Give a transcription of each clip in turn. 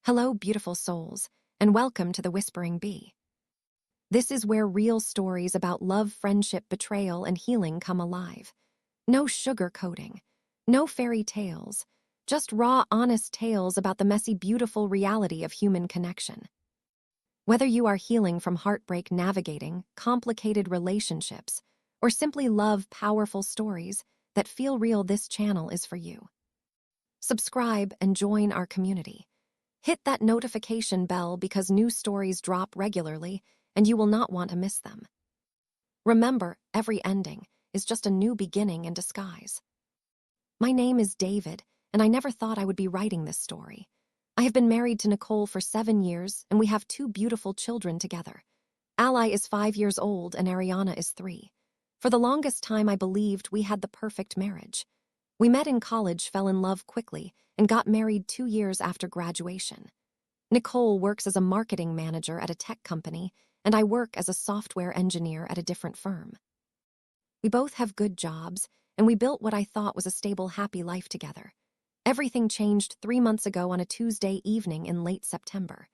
Hello, beautiful souls, and welcome to the Whispering Bee. This is where real stories about love, friendship, betrayal, and healing come alive. No sugarcoating, no fairy tales, just raw, honest tales about the messy, beautiful reality of human connection. Whether you are healing from heartbreak, navigating complicated relationships, or simply love powerful stories that feel real, this channel is for you. Subscribe and join our community. Hit that notification bell because new stories drop regularly and you will not want to miss them. Remember, every ending is just a new beginning in disguise. My name is David, and I never thought I would be writing this story. I have been married to Nicole for 7 years, and we have 2 beautiful children together. Ally is 5 years old and Ariana is 3. For the longest time, I believed we had the perfect marriage. We met in college, fell in love quickly, and got married 2 years after graduation. Nicole works as a marketing manager at a tech company, and I work as a software engineer at a different firm. We both have good jobs, and we built what I thought was a stable, happy life together. Everything changed 3 months ago on a Tuesday evening in late September.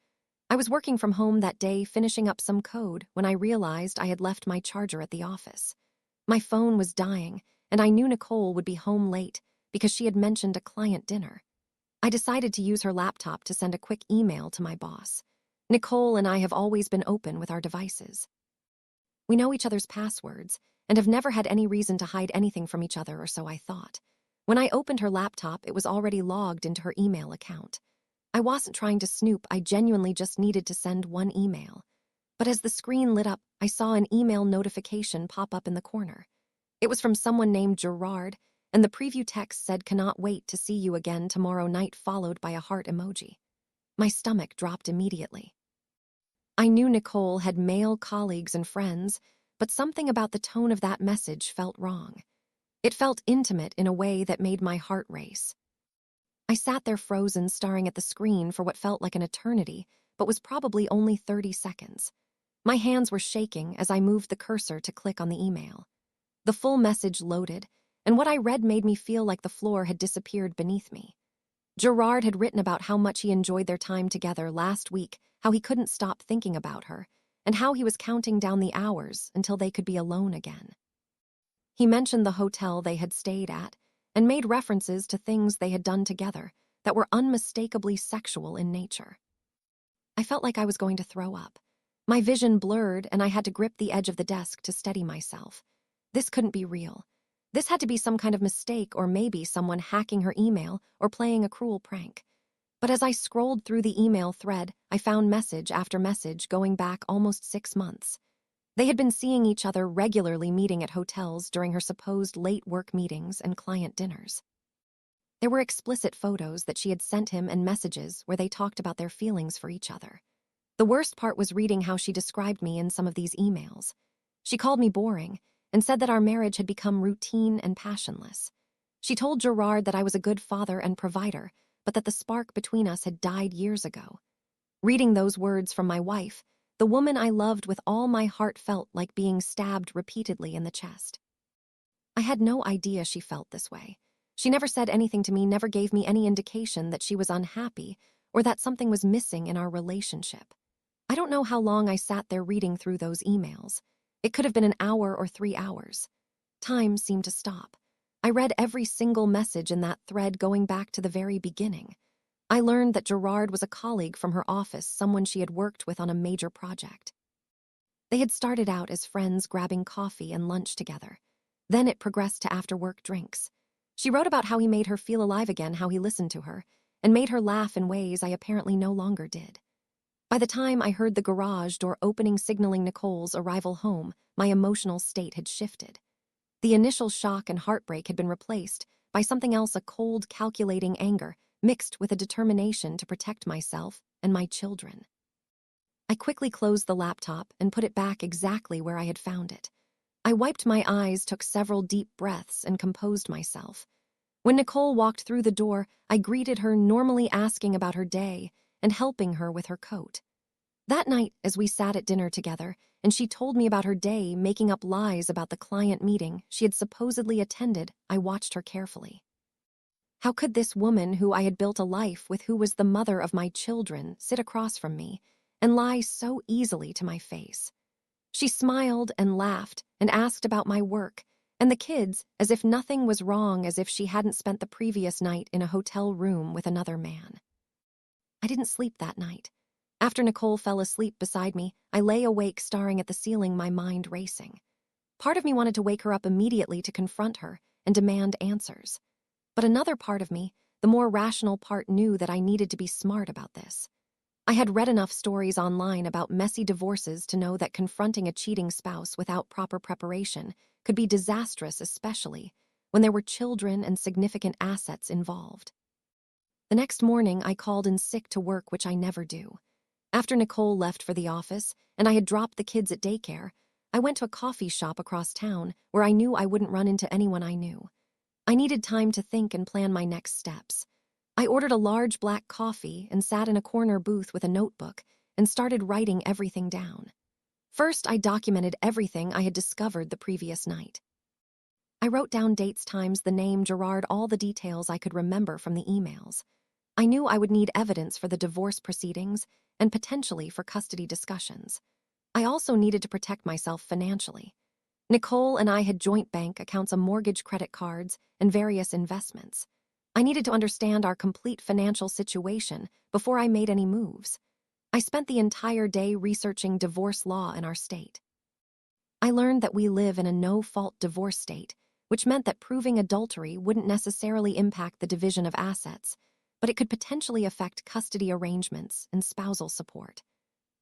I was working from home that day, finishing up some code, when I realized I had left my charger at the office. My phone was dying, and I knew Nicole would be home late because she had mentioned a client dinner. I decided to use her laptop to send a quick email to my boss. Nicole and I have always been open with our devices. We know each other's passwords and have never had any reason to hide anything from each other, or so I thought. When I opened her laptop, it was already logged into her email account. I wasn't trying to snoop, I genuinely just needed to send one email. But as the screen lit up, I saw an email notification pop up in the corner. It was from someone named Gerard, and the preview text said, "Cannot wait to see you again tomorrow night," followed by a heart emoji. My stomach dropped immediately. I knew Nicole had male colleagues and friends, but something about the tone of that message felt wrong. It felt intimate in a way that made my heart race. I sat there frozen, staring at the screen for what felt like an eternity, but was probably only 30 seconds. My hands were shaking as I moved the cursor to click on the email. The full message loaded, and what I read made me feel like the floor had disappeared beneath me. Gerard had written about how much he enjoyed their time together last week, how he couldn't stop thinking about her, and how he was counting down the hours until they could be alone again. He mentioned the hotel they had stayed at and made references to things they had done together that were unmistakably sexual in nature. I felt like I was going to throw up. My vision blurred, and I had to grip the edge of the desk to steady myself. This couldn't be real. This had to be some kind of mistake, or maybe someone hacking her email or playing a cruel prank. But as I scrolled through the email thread, I found message after message going back almost 6 months. They had been seeing each other regularly, meeting at hotels during her supposed late work meetings and client dinners. There were explicit photos that she had sent him and messages where they talked about their feelings for each other. The worst part was reading how she described me in some of these emails. She called me boring and said that our marriage had become routine and passionless. She told Gerard that I was a good father and provider, but that the spark between us had died years ago. Reading those words from my wife, the woman I loved with all my heart, felt like being stabbed repeatedly in the chest. I had no idea she felt this way. She never said anything to me, never gave me any indication that she was unhappy or that something was missing in our relationship. I don't know how long I sat there reading through those emails. It could have been an hour or 3 hours. Time seemed to stop. I read every single message in that thread going back to the very beginning. I learned that Gerard was a colleague from her office, someone she had worked with on a major project. They had started out as friends, grabbing coffee and lunch together. Then it progressed to after-work drinks. She wrote about how he made her feel alive again, how he listened to her, and made her laugh in ways I apparently no longer did. By the time I heard the garage door opening, signaling Nicole's arrival home, my emotional state had shifted. The initial shock and heartbreak had been replaced by something else, a cold, calculating anger mixed with a determination to protect myself and my children. I quickly closed the laptop and put it back exactly where I had found it. I wiped my eyes, took several deep breaths, and composed myself. When Nicole walked through the door, I greeted her, normally asking about her day and helping her with her coat. That night, as we sat at dinner together, and she told me about her day, making up lies about the client meeting she had supposedly attended, I watched her carefully. How could this woman who I had built a life with, who was the mother of my children, sit across from me and lie so easily to my face? She smiled and laughed and asked about my work and the kids as if nothing was wrong, as if she hadn't spent the previous night in a hotel room with another man. I didn't sleep that night. After Nicole fell asleep beside me, I lay awake staring at the ceiling, my mind racing. Part of me wanted to wake her up immediately to confront her and demand answers. But another part of me, the more rational part, knew that I needed to be smart about this. I had read enough stories online about messy divorces to know that confronting a cheating spouse without proper preparation could be disastrous, especially when there were children and significant assets involved. The next morning, I called in sick to work, which I never do. After Nicole left for the office and I had dropped the kids at daycare, I went to a coffee shop across town where I knew I wouldn't run into anyone I knew. I needed time to think and plan my next steps. I ordered a large black coffee and sat in a corner booth with a notebook and started writing everything down. First, I documented everything I had discovered the previous night. I wrote down dates, times, the name, Gerard, all the details I could remember from the emails. I knew I would need evidence for the divorce proceedings and potentially for custody discussions. I also needed to protect myself financially. Nicole and I had joint bank accounts, a mortgage, credit cards, and various investments. I needed to understand our complete financial situation before I made any moves. I spent the entire day researching divorce law in our state. I learned that we live in a no-fault divorce state, which meant that proving adultery wouldn't necessarily impact the division of assets, but it could potentially affect custody arrangements and spousal support.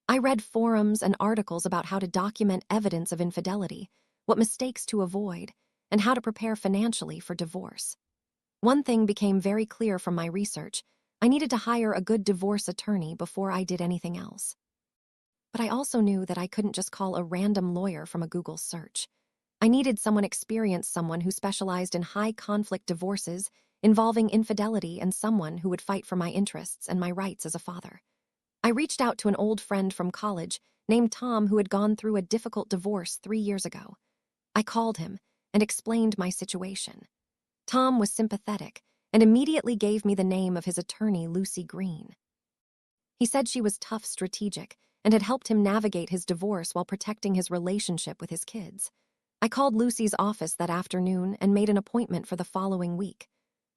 I read forums and articles about how to document evidence of infidelity, what mistakes to avoid, and how to prepare financially for divorce. One thing became very clear from my research: I needed to hire a good divorce attorney before I did anything else. But I also knew that I couldn't just call a random lawyer from a Google search. I needed someone experienced, someone who specialized in high-conflict divorces involving infidelity, and someone who would fight for my interests and my rights as a father. I reached out to an old friend from college named Tom who had gone through a difficult divorce 3 years ago. I called him and explained my situation. Tom was sympathetic and immediately gave me the name of his attorney, Lucy Green. He said she was tough, strategic, and had helped him navigate his divorce while protecting his relationship with his kids. I called Lucy's office that afternoon and made an appointment for the following week.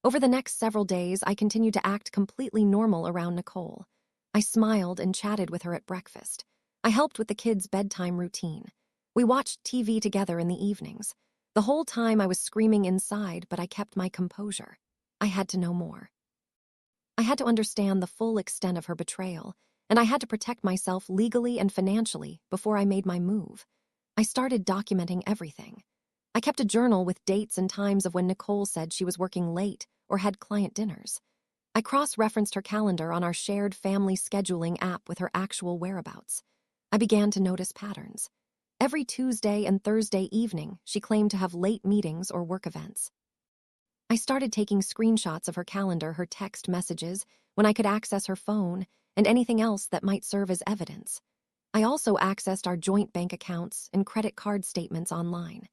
Over the next several days, I continued to act completely normal around Nicole. I smiled and chatted with her at breakfast. I helped with the kids' bedtime routine. We watched TV together in the evenings. The whole time I was screaming inside, but I kept my composure. I had to know more. I had to understand the full extent of her betrayal, and I had to protect myself legally and financially before I made my move. I started documenting everything. I kept a journal with dates and times of when Nicole said she was working late or had client dinners. I cross-referenced her calendar on our shared family scheduling app with her actual whereabouts. I began to notice patterns. Every Tuesday and Thursday evening, she claimed to have late meetings or work events. I started taking screenshots of her calendar, her text messages, when I could access her phone, and anything else that might serve as evidence. I also accessed our joint bank accounts and credit card statements online.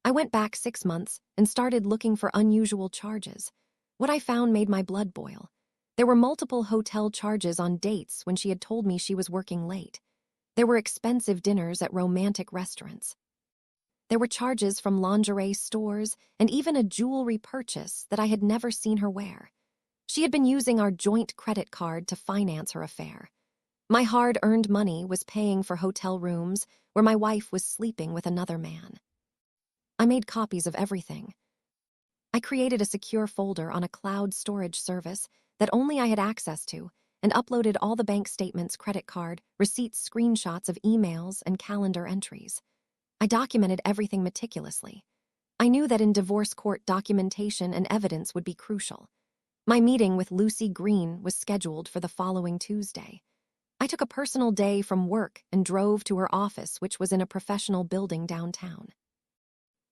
I went back 6 months and started looking for unusual charges. What I found made my blood boil. There were multiple hotel charges on dates when she had told me she was working late. There were expensive dinners at romantic restaurants. There were charges from lingerie stores and even a jewelry purchase that I had never seen her wear. She had been using our joint credit card to finance her affair. My hard-earned money was paying for hotel rooms where my wife was sleeping with another man. I made copies of everything. I created a secure folder on a cloud storage service that only I had access to and uploaded all the bank statements, credit card, receipts, screenshots of emails, and calendar entries. I documented everything meticulously. I knew that in divorce court, documentation and evidence would be crucial. My meeting with Lucy Green was scheduled for the following Tuesday. I took a personal day from work and drove to her office, which was in a professional building downtown.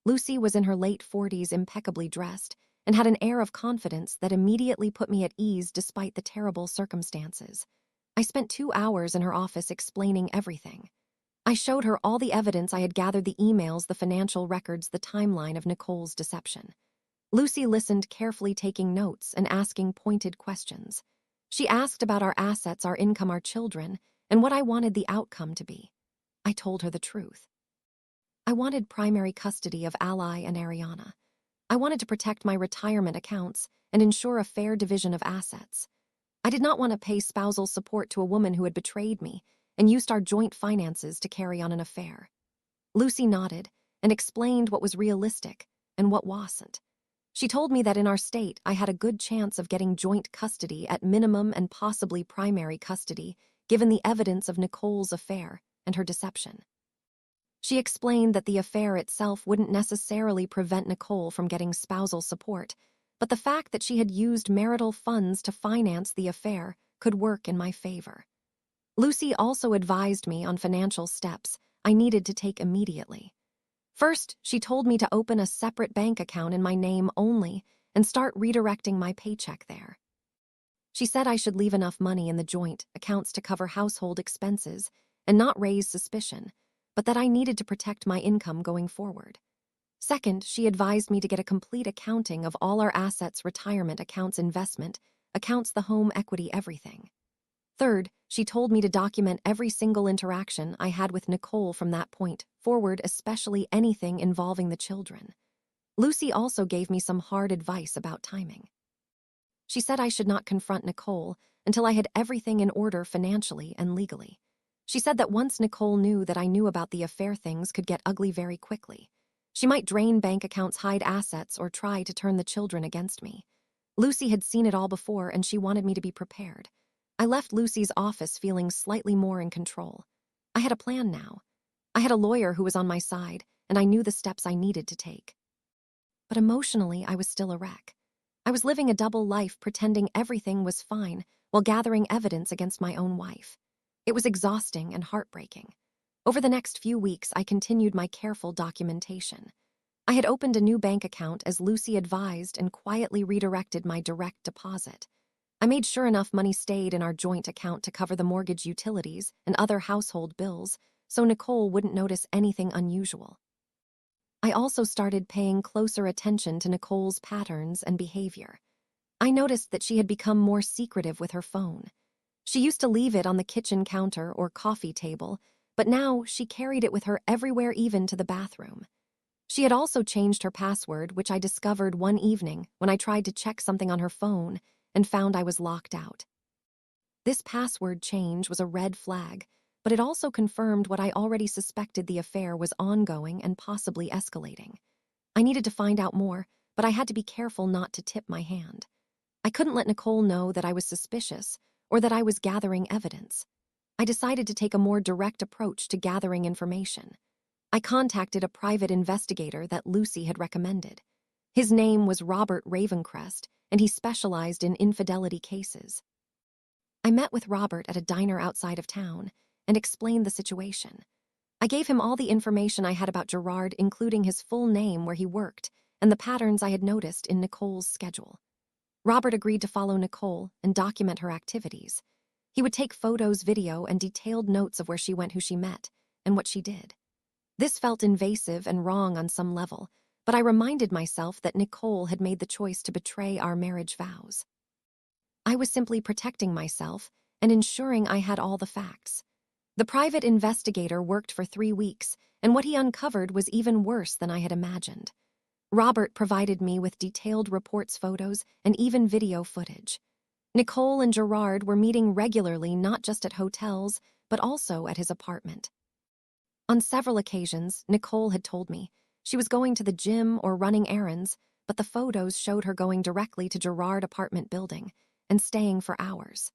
Lucy was in her late 40s, impeccably dressed, and had an air of confidence that immediately put me at ease despite the terrible circumstances. I spent 2 hours in her office explaining everything. I showed her all the evidence I had gathered, the emails, the financial records, the timeline of Nicole's deception. Lucy listened carefully, taking notes and asking pointed questions. She asked about our assets, our income, our children, and what I wanted the outcome to be. I told her the truth. I wanted primary custody of Ally and Ariana. I wanted to protect my retirement accounts and ensure a fair division of assets. I did not want to pay spousal support to a woman who had betrayed me and used our joint finances to carry on an affair. Lucy nodded and explained what was realistic and what wasn't. She told me that in our state, I had a good chance of getting joint custody at minimum and possibly primary custody, given the evidence of Nicole's affair and her deception. She explained that the affair itself wouldn't necessarily prevent Nicole from getting spousal support, but the fact that she had used marital funds to finance the affair could work in my favor. Lucy also advised me on financial steps I needed to take immediately. First, she told me to open a separate bank account in my name only and start redirecting my paycheck there. She said I should leave enough money in the joint accounts to cover household expenses and not raise suspicion, but that I needed to protect my income going forward. Second, she advised me to get a complete accounting of all our assets, retirement accounts, investment accounts, the home equity, everything. Third, she told me to document every single interaction I had with Nicole from that point forward, especially anything involving the children. Lucy also gave me some hard advice about timing. She said I should not confront Nicole until I had everything in order financially and legally. She said that once Nicole knew that I knew about the affair, things could get ugly very quickly. She might drain bank accounts, hide assets, or try to turn the children against me. Lucy had seen it all before, and she wanted me to be prepared. I left Lucy's office feeling slightly more in control. I had a plan now. I had a lawyer who was on my side, and I knew the steps I needed to take. But emotionally, I was still a wreck. I was living a double life, pretending everything was fine while gathering evidence against my own wife. It was exhausting and heartbreaking. Over the next few weeks, I continued my careful documentation. I had opened a new bank account as Lucy advised and quietly redirected my direct deposit. I made sure enough money stayed in our joint account to cover the mortgage, utilities, and other household bills, so Nicole wouldn't notice anything unusual. I also started paying closer attention to Nicole's patterns and behavior. I noticed that she had become more secretive with her phone. She used to leave it on the kitchen counter or coffee table, but now she carried it with her everywhere, even to the bathroom. She had also changed her password, which I discovered one evening when I tried to check something on her phone and found I was locked out. This password change was a red flag, but it also confirmed what I already suspected: the affair was ongoing and possibly escalating. I needed to find out more, but I had to be careful not to tip my hand. I couldn't let Nicole know that I was suspicious or that I was gathering evidence. I decided to take a more direct approach to gathering information. I contacted a private investigator that Lucy had recommended. His name was Robert Ravencrest, and he specialized in infidelity cases. I met with Robert at a diner outside of town and explained the situation. I gave him all the information I had about Gerard, including his full name, where he worked, and the patterns I had noticed in Nicole's schedule. Robert agreed to follow Nicole and document her activities. He would take photos, video, and detailed notes of where she went, who she met, and what she did. This felt invasive and wrong on some level, but I reminded myself that Nicole had made the choice to betray our marriage vows. I was simply protecting myself and ensuring I had all the facts. The private investigator worked for 3 weeks, and what he uncovered was even worse than I had imagined. Robert provided me with detailed reports, photos, and even video footage. Nicole and Gerard were meeting regularly, not just at hotels, but also at his apartment. On several occasions, Nicole had told me she was going to the gym or running errands, but the photos showed her going directly to Gerard apartment building and staying for hours.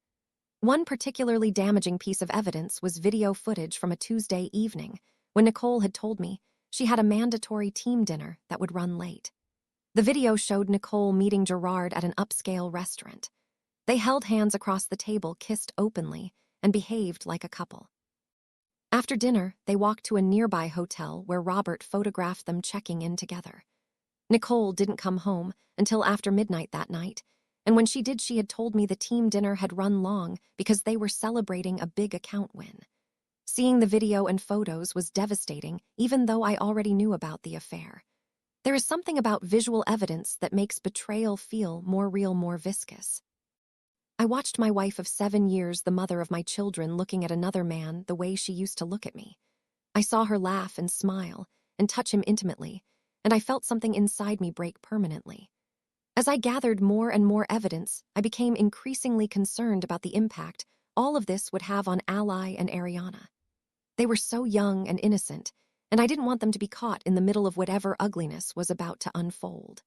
One particularly damaging piece of evidence was video footage from a Tuesday evening when Nicole had told me she had a mandatory team dinner that would run late. The video showed Nicole meeting Gerard at an upscale restaurant. They held hands across the table, kissed openly, and behaved like a couple. After dinner, they walked to a nearby hotel where Robert photographed them checking in together. Nicole didn't come home until after midnight that night, and when she did, she had told me the team dinner had run long because they were celebrating a big account win. Seeing the video and photos was devastating, even though I already knew about the affair. There is something about visual evidence that makes betrayal feel more real, more viscous. I watched my wife of 7 years, the mother of my children, looking at another man the way she used to look at me. I saw her laugh and smile and touch him intimately, and I felt something inside me break permanently. As I gathered more and more evidence, I became increasingly concerned about the impact all of this would have on Ally and Ariana. They were so young and innocent, and I didn't want them to be caught in the middle of whatever ugliness was about to unfold.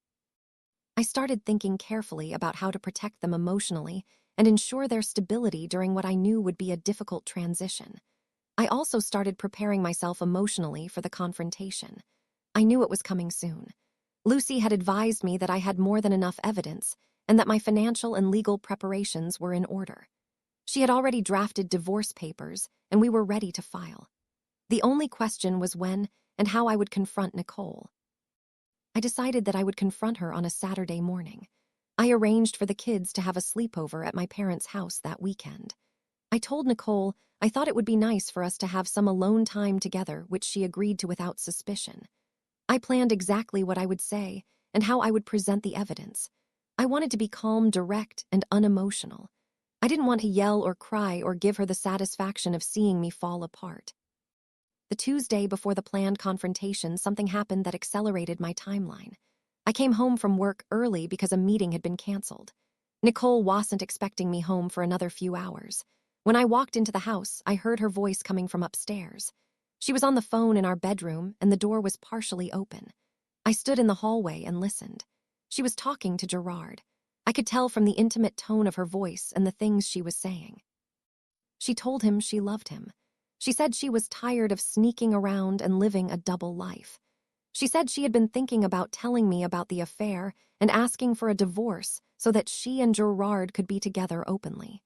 I started thinking carefully about how to protect them emotionally and ensure their stability during what I knew would be a difficult transition. I also started preparing myself emotionally for the confrontation. I knew it was coming soon. Lucy had advised me that I had more than enough evidence and that my financial and legal preparations were in order. She had already drafted divorce papers, and we were ready to file. The only question was when and how I would confront Nicole. I decided that I would confront her on a Saturday morning. I arranged for the kids to have a sleepover at my parents' house that weekend. I told Nicole I thought it would be nice for us to have some alone time together, which she agreed to without suspicion. I planned exactly what I would say and how I would present the evidence. I wanted to be calm, direct, and unemotional. I didn't want to yell or cry or give her the satisfaction of seeing me fall apart. The Tuesday before the planned confrontation, something happened that accelerated my timeline. I came home from work early because a meeting had been canceled. Nicole wasn't expecting me home for another few hours. When I walked into the house, I heard her voice coming from upstairs. She was on the phone in our bedroom, and the door was partially open. I stood in the hallway and listened. She was talking to Gerard. I could tell from the intimate tone of her voice and the things she was saying. She told him she loved him. She said she was tired of sneaking around and living a double life. She said she had been thinking about telling me about the affair and asking for a divorce so that she and Gerard could be together openly.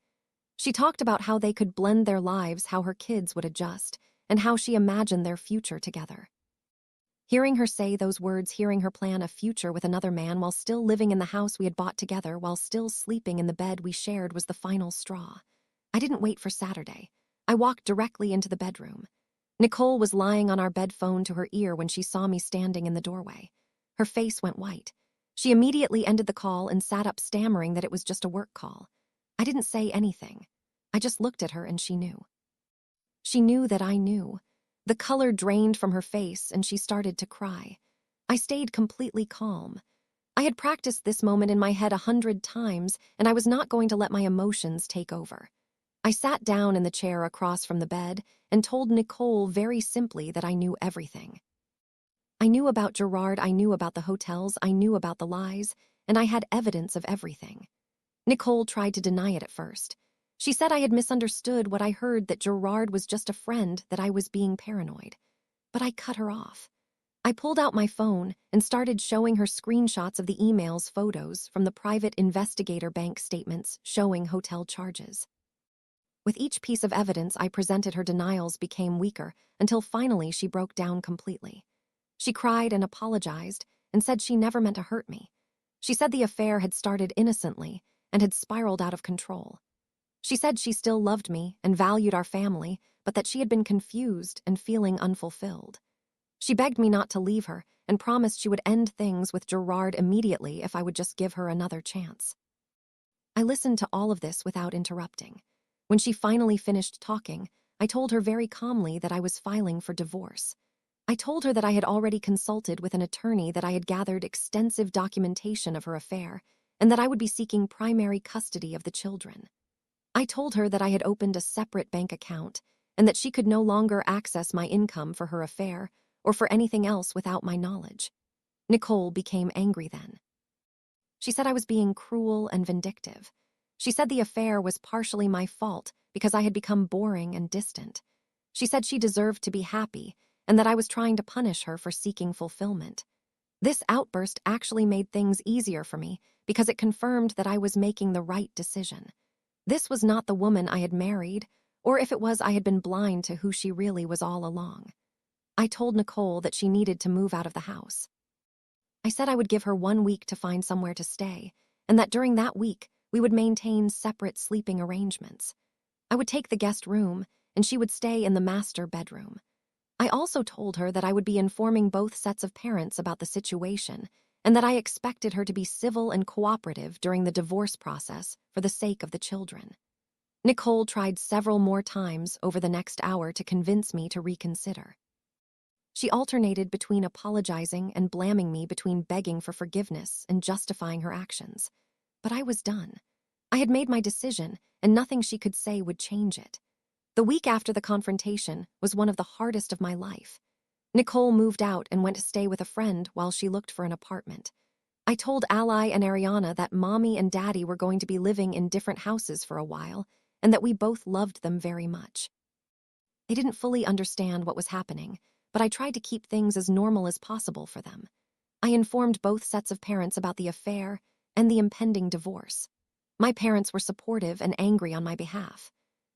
She talked about how they could blend their lives, how her kids would adjust, and how she imagined their future together. Hearing her say those words, hearing her plan a future with another man while still living in the house we had bought together, while still sleeping in the bed we shared, was the final straw. I didn't wait for Saturday. I walked directly into the bedroom. Nicole was lying on our bed, phone to her ear, when she saw me standing in the doorway. Her face went white. She immediately ended the call and sat up, stammering that it was just a work call. I didn't say anything. I just looked at her, and she knew. She knew that I knew. The color drained from her face, and she started to cry. I stayed completely calm. I had practiced this moment in my head 100 times, and I was not going to let my emotions take over. I sat down in the chair across from the bed and told Nicole very simply that I knew everything. I knew about Gerard, I knew about the hotels, I knew about the lies, and I had evidence of everything. Nicole tried to deny it at first. She said I had misunderstood what I heard, that Gerard was just a friend, that I was being paranoid. But I cut her off. I pulled out my phone and started showing her screenshots of the emails, photos from the private investigator bank statements showing hotel charges. With each piece of evidence I presented, her denials became weaker until finally she broke down completely. She cried and apologized and said she never meant to hurt me. She said the affair had started innocently and had spiraled out of control. She said she still loved me and valued our family, but that she had been confused and feeling unfulfilled. She begged me not to leave her and promised she would end things with Gerard immediately if I would just give her another chance. I listened to all of this without interrupting. When she finally finished talking, I told her very calmly that I was filing for divorce. I told her that I had already consulted with an attorney, that I had gathered extensive documentation of her affair, and that I would be seeking primary custody of the children. I told her that I had opened a separate bank account and that she could no longer access my income for her affair or for anything else without my knowledge. Nicole became angry then. She said I was being cruel and vindictive. She said the affair was partially my fault because I had become boring and distant. She said she deserved to be happy and that I was trying to punish her for seeking fulfillment. This outburst actually made things easier for me because it confirmed that I was making the right decision. This was not the woman I had married, or if it was, I had been blind to who she really was all along. I told Nicole that she needed to move out of the house. I said I would give her 1 week to find somewhere to stay, and that during that week, we would maintain separate sleeping arrangements. I would take the guest room, and she would stay in the master bedroom. I also told her that I would be informing both sets of parents about the situation and that I expected her to be civil and cooperative during the divorce process for the sake of the children. Nicole tried several more times over the next hour to convince me to reconsider. She alternated between apologizing and blaming me, between begging for forgiveness and justifying her actions. But I was done. I had made my decision, and nothing she could say would change it. The week after the confrontation was one of the hardest of my life. Nicole moved out and went to stay with a friend while she looked for an apartment. I told Ally and Ariana that Mommy and Daddy were going to be living in different houses for a while, and that we both loved them very much. They didn't fully understand what was happening, but I tried to keep things as normal as possible for them. I informed both sets of parents about the affair and the impending divorce. My parents were supportive and angry on my behalf.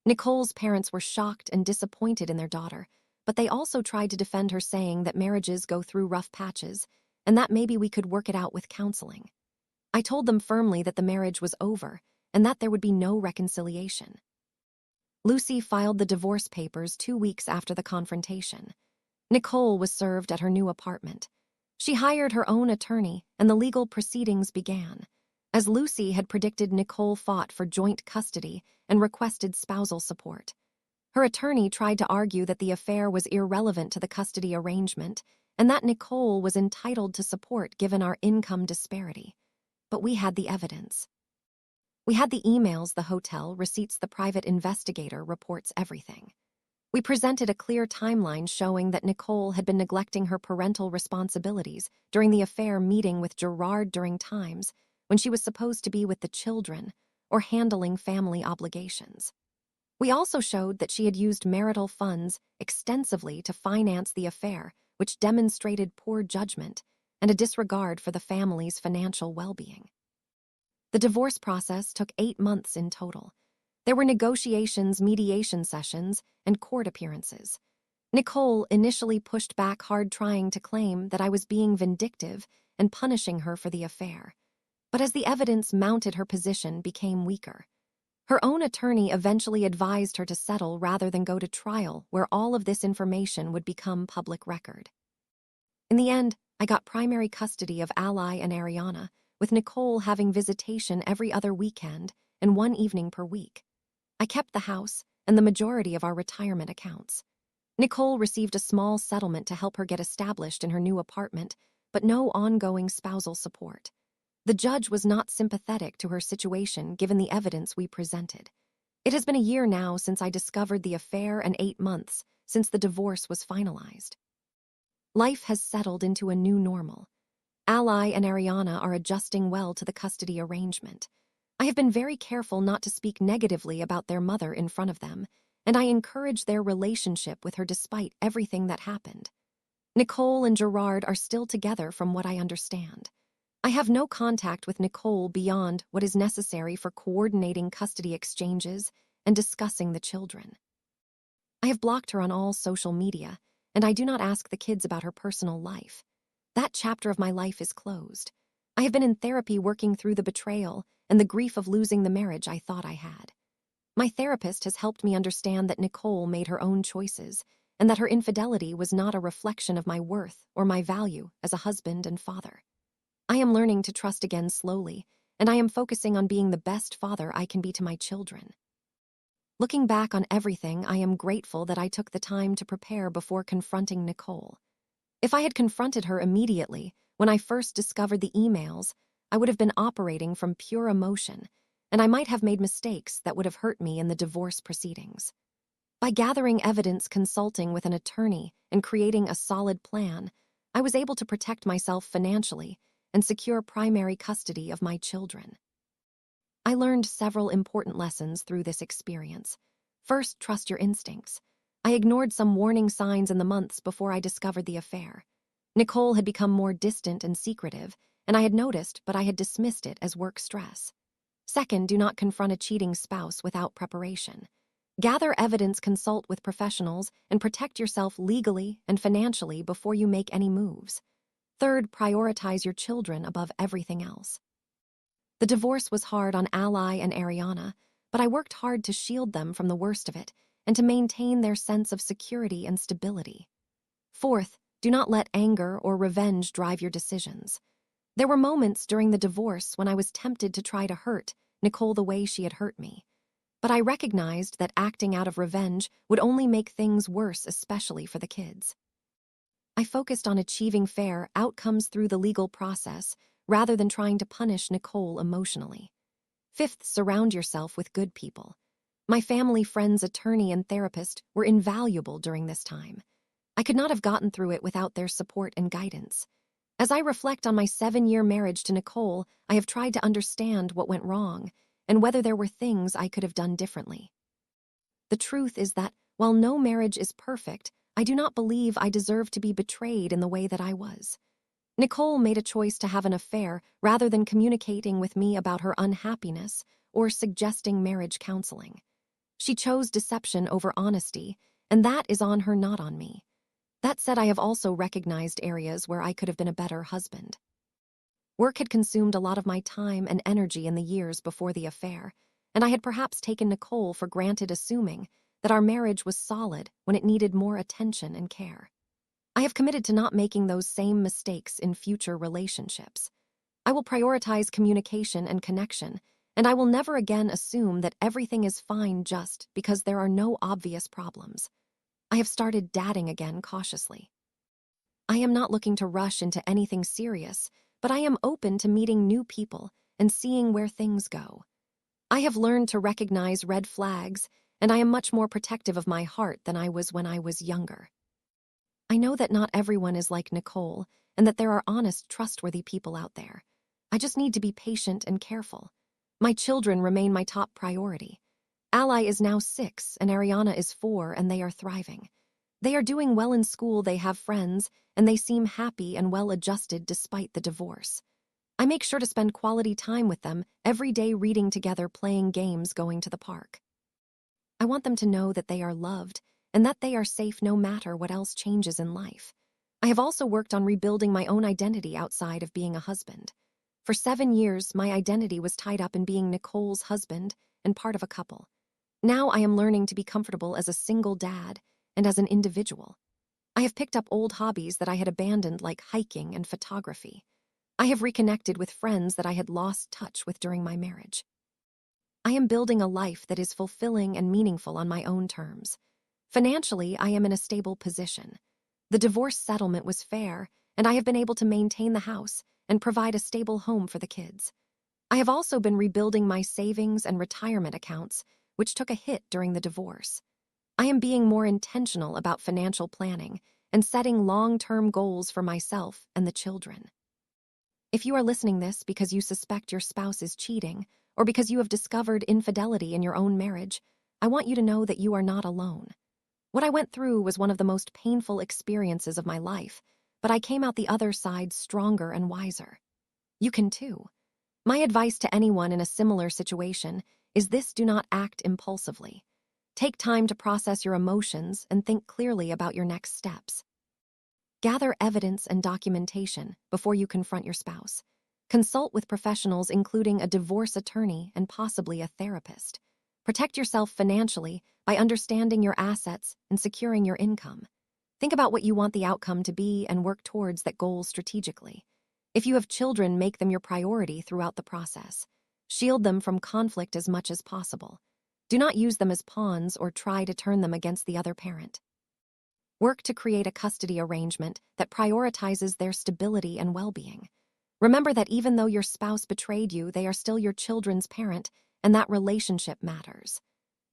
Nicole's parents were shocked and disappointed in their daughter, but they also tried to defend her, saying that marriages go through rough patches and that maybe we could work it out with counseling. I told them firmly that the marriage was over and that there would be no reconciliation. Lucy filed the divorce papers 2 weeks after the confrontation. Nicole was served at her new apartment. She hired her own attorney, and the legal proceedings began. As Lucy had predicted, Nicole fought for joint custody and requested spousal support. Her attorney tried to argue that the affair was irrelevant to the custody arrangement and that Nicole was entitled to support given our income disparity. But we had the evidence. We had the emails, the hotel receipts, the private investigator reports, everything. We presented a clear timeline showing that Nicole had been neglecting her parental responsibilities during the affair, meeting with Gerard during times when she was supposed to be with the children or handling family obligations. We also showed that she had used marital funds extensively to finance the affair, which demonstrated poor judgment and a disregard for the family's financial well-being. The divorce process took 8 months in total. There were negotiations, mediation sessions, and court appearances. Nicole initially pushed back hard, trying to claim that I was being vindictive and punishing her for the affair. But as the evidence mounted, her position became weaker. Her own attorney eventually advised her to settle rather than go to trial, where all of this information would become public record. In the end, I got primary custody of Ally and Ariana, with Nicole having visitation every other weekend and 1 evening per week. I kept the house and the majority of our retirement accounts. Nicole received a small settlement to help her get established in her new apartment, but no ongoing spousal support. The judge was not sympathetic to her situation given the evidence we presented. It has been a year now since I discovered the affair and 8 months since the divorce was finalized. Life has settled into a new normal. Ally and Ariana are adjusting well to the custody arrangement. I have been very careful not to speak negatively about their mother in front of them, and I encourage their relationship with her despite everything that happened. Nicole and Gerard are still together from what I understand. I have no contact with Nicole beyond what is necessary for coordinating custody exchanges and discussing the children. I have blocked her on all social media, and I do not ask the kids about her personal life. That chapter of my life is closed. I have been in therapy working through the betrayal and the grief of losing the marriage I thought I had. My therapist has helped me understand that Nicole made her own choices and that her infidelity was not a reflection of my worth or my value as a husband and father. I am learning to trust again slowly, and I am focusing on being the best father I can be to my children. Looking back on everything, I am grateful that I took the time to prepare before confronting Nicole. If I had confronted her immediately when I first discovered the emails, I would have been operating from pure emotion, and I might have made mistakes that would have hurt me in the divorce proceedings. By gathering evidence, consulting with an attorney, and creating a solid plan, I was able to protect myself financially and secure primary custody of my children. I learned several important lessons through this experience. First, trust your instincts. I ignored some warning signs in the months before I discovered the affair. Nicole had become more distant and secretive, and I had noticed, but I had dismissed it as work stress. Second, do not confront a cheating spouse without preparation. Gather evidence, consult with professionals, and protect yourself legally and financially before you make any moves. Third, prioritize your children above everything else. The divorce was hard on Ally and Ariana, but I worked hard to shield them from the worst of it and to maintain their sense of security and stability. Fourth, do not let anger or revenge drive your decisions. There were moments during the divorce when I was tempted to try to hurt Nicole the way she had hurt me. But I recognized that acting out of revenge would only make things worse, especially for the kids. I focused on achieving fair outcomes through the legal process rather than trying to punish Nicole emotionally. Fifth, surround yourself with good people. My family, friends, attorney, and therapist were invaluable during this time. I could not have gotten through it without their support and guidance. As I reflect on my 7-year marriage to Nicole, I have tried to understand what went wrong and whether there were things I could have done differently. The truth is that, while no marriage is perfect, I do not believe I deserve to be betrayed in the way that I was. Nicole made a choice to have an affair rather than communicating with me about her unhappiness or suggesting marriage counseling. She chose deception over honesty, and that is on her, not on me. That said, I have also recognized areas where I could have been a better husband. Work had consumed a lot of my time and energy in the years before the affair, and I had perhaps taken Nicole for granted, assuming that our marriage was solid when it needed more attention and care. I have committed to not making those same mistakes in future relationships. I will prioritize communication and connection, and I will never again assume that everything is fine just because there are no obvious problems. I have started dating again cautiously. I am not looking to rush into anything serious, but I am open to meeting new people and seeing where things go. I have learned to recognize red flags, and I am much more protective of my heart than I was when I was younger. I know that not everyone is like Nicole, and that there are honest, trustworthy people out there. I just need to be patient and careful. My children remain my top priority. Ally is now 6 and Ariana is 4, and they are thriving. They are doing well in school, they have friends, and they seem happy and well-adjusted despite the divorce. I make sure to spend quality time with them every day, reading together, playing games, going to the park. I want them to know that they are loved and that they are safe no matter what else changes in life. I have also worked on rebuilding my own identity outside of being a husband. For 7 years, my identity was tied up in being Nicole's husband and part of a couple. Now I am learning to be comfortable as a single dad and as an individual. I have picked up old hobbies that I had abandoned, like hiking and photography. I have reconnected with friends that I had lost touch with during my marriage. I am building a life that is fulfilling and meaningful on my own terms. Financially, I am in a stable position. The divorce settlement was fair, and I have been able to maintain the house and provide a stable home for the kids. I have also been rebuilding my savings and retirement accounts, which took a hit during the divorce. I am being more intentional about financial planning and setting long-term goals for myself and the children. If you are listening this because you suspect your spouse is cheating, or because you have discovered infidelity in your own marriage, I want you to know that you are not alone. What I went through was one of the most painful experiences of my life, but I came out the other side stronger and wiser. You can too. My advice to anyone in a similar situation is this: do not act impulsively. Take time to process your emotions and think clearly about your next steps. Gather evidence and documentation before you confront your spouse. Consult with professionals, including a divorce attorney and possibly a therapist. Protect yourself financially by understanding your assets and securing your income. Think about what you want the outcome to be and work towards that goal strategically. If you have children, make them your priority throughout the process. Shield them from conflict as much as possible. Do not use them as pawns or try to turn them against the other parent. Work to create a custody arrangement that prioritizes their stability and well-being. Remember that even though your spouse betrayed you, they are still your children's parent, and that relationship matters.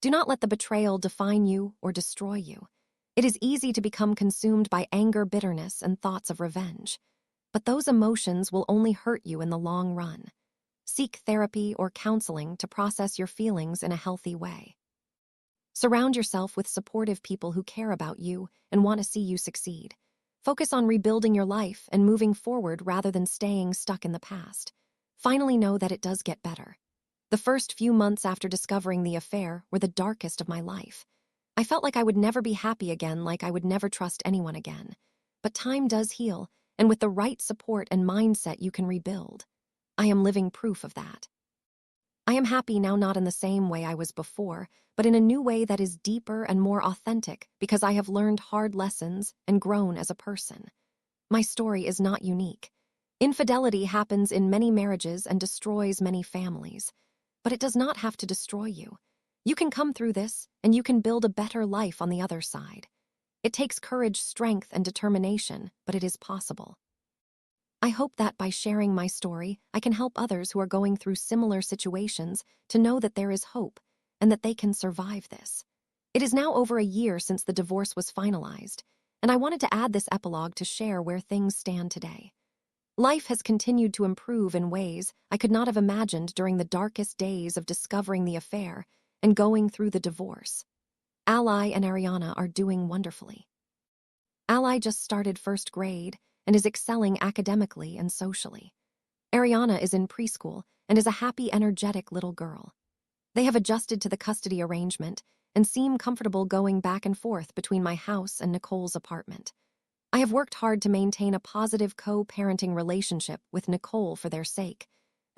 Do not let the betrayal define you or destroy you. It is easy to become consumed by anger, bitterness, and thoughts of revenge. But those emotions will only hurt you in the long run. Seek therapy or counseling to process your feelings in a healthy way. Surround yourself with supportive people who care about you and want to see you succeed. Focus on rebuilding your life and moving forward rather than staying stuck in the past. Finally, know that it does get better. The first few months after discovering the affair were the darkest of my life. I felt like I would never be happy again, like I would never trust anyone again. But time does heal, and with the right support and mindset, you can rebuild. I am living proof of that. I am happy now, not in the same way I was before, but in a new way that is deeper and more authentic because I have learned hard lessons and grown as a person. My story is not unique. Infidelity happens in many marriages and destroys many families, but it does not have to destroy you. You can come through this, and you can build a better life on the other side. It takes courage, strength, and determination, but it is possible. I hope that by sharing my story, I can help others who are going through similar situations to know that there is hope and that they can survive this. It is now over a year since the divorce was finalized, and I wanted to add this epilogue to share where things stand today. Life has continued to improve in ways I could not have imagined during the darkest days of discovering the affair and going through the divorce. Ally and Ariana are doing wonderfully. Ally just started first grade and is excelling academically and socially. Ariana is in preschool and is a happy, energetic little girl. They have adjusted to the custody arrangement and seem comfortable going back and forth between my house and Nicole's apartment. I have worked hard to maintain a positive co-parenting relationship with Nicole for their sake,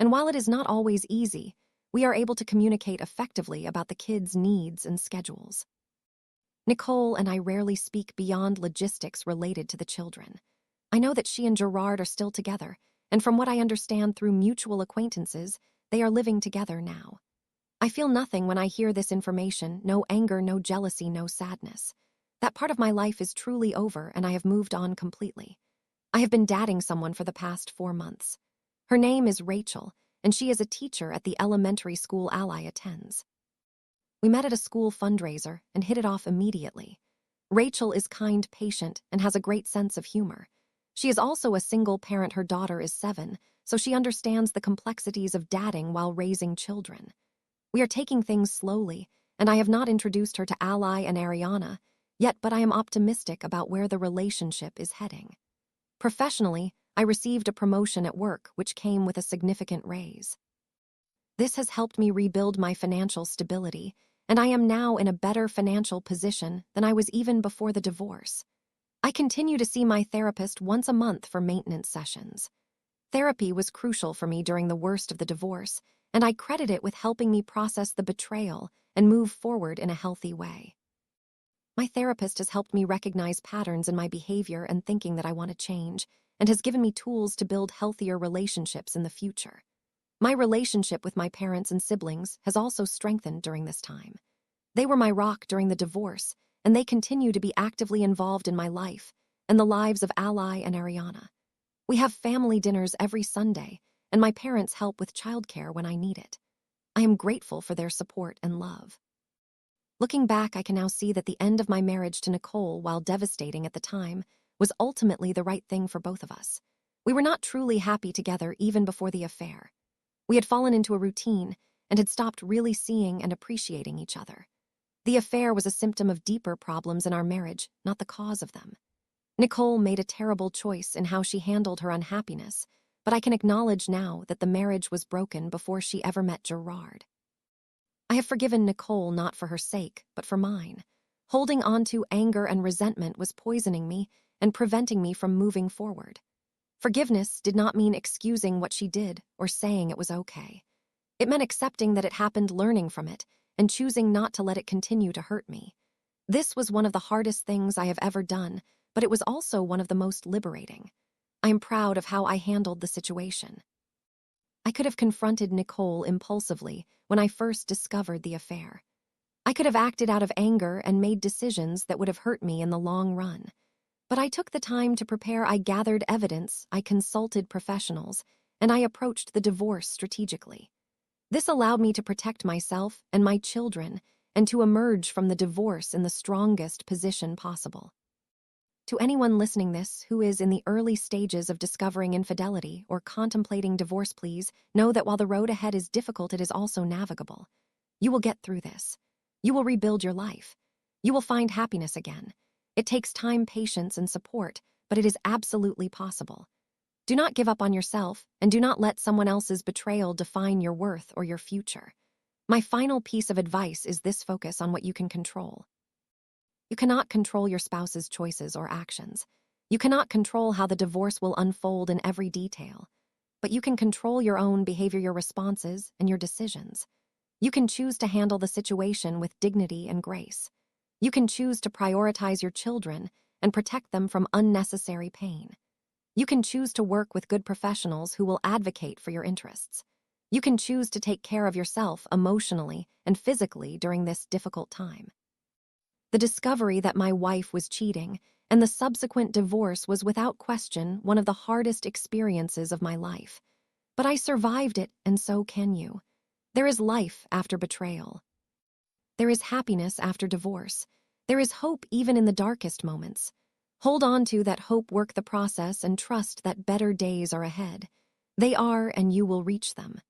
and while it is not always easy, we are able to communicate effectively about the kids' needs and schedules. Nicole and I rarely speak beyond logistics related to the children. I know that she and Gerard are still together, and from what I understand through mutual acquaintances, they are living together now. I feel nothing when I hear this information, no anger, no jealousy, no sadness. That part of my life is truly over, and I have moved on completely. I have been dating someone for the past 4 months. Her name is Rachel, and she is a teacher at the elementary school Ally attends. We met at a school fundraiser and hit it off immediately. Rachel is kind, patient, and has a great sense of humor. She is also a single parent. Her daughter is 7, so she understands the complexities of dating while raising children. We are taking things slowly, and I have not introduced her to Ally and Ariana yet, but I am optimistic about where the relationship is heading. Professionally, I received a promotion at work, which came with a significant raise. This has helped me rebuild my financial stability, and I am now in a better financial position than I was even before the divorce. I continue to see my therapist once a month for maintenance sessions. Therapy was crucial for me during the worst of the divorce, and I credit it with helping me process the betrayal and move forward in a healthy way. My therapist has helped me recognize patterns in my behavior and thinking that I want to change, and has given me tools to build healthier relationships in the future. My relationship with my parents and siblings has also strengthened during this time. They were my rock during the divorce, and they continue to be actively involved in my life and the lives of Ally and Ariana. We have family dinners every Sunday, and my parents help with childcare when I need it. I am grateful for their support and love. Looking back, I can now see that the end of my marriage to Nicole, while devastating at the time, was ultimately the right thing for both of us. We were not truly happy together even before the affair. We had fallen into a routine and had stopped really seeing and appreciating each other. The affair was a symptom of deeper problems in our marriage, not the cause of them. Nicole made a terrible choice in how she handled her unhappiness, but I can acknowledge now that the marriage was broken before she ever met Gerard. I have forgiven Nicole not for her sake, but for mine. Holding on to anger and resentment was poisoning me and preventing me from moving forward. Forgiveness did not mean excusing what she did or saying it was okay. It meant accepting that it happened, learning from it, and choosing not to let it continue to hurt me. This was one of the hardest things I have ever done, but it was also one of the most liberating. I am proud of how I handled the situation. I could have confronted Nicole impulsively when I first discovered the affair. I could have acted out of anger and made decisions that would have hurt me in the long run. But I took the time to prepare. I gathered evidence, I consulted professionals, and I approached the divorce strategically. This allowed me to protect myself and my children and to emerge from the divorce in the strongest position possible. To anyone listening this who is in the early stages of discovering infidelity or contemplating divorce, please know that while the road ahead is difficult, it is also navigable. You will get through this. You will rebuild your life. You will find happiness again. It takes time, patience, and support, but it is absolutely possible. Do not give up on yourself, and do not let someone else's betrayal define your worth or your future. My final piece of advice is this: focus on what you can control. You cannot control your spouse's choices or actions. You cannot control how the divorce will unfold in every detail. but you can control your own behavior, your responses, and your decisions. You can choose to handle the situation with dignity and grace. You can choose to prioritize your children and protect them from unnecessary pain. You can choose to work with good professionals who will advocate for your interests. You can choose to take care of yourself emotionally and physically during this difficult time. The discovery that my wife was cheating and the subsequent divorce was without question one of the hardest experiences of my life. But I survived it, and so can you. There is life after betrayal. There is happiness after divorce. There is hope even in the darkest moments. Hold on to that hope, work the process, and trust that better days are ahead. They are, and you will reach them.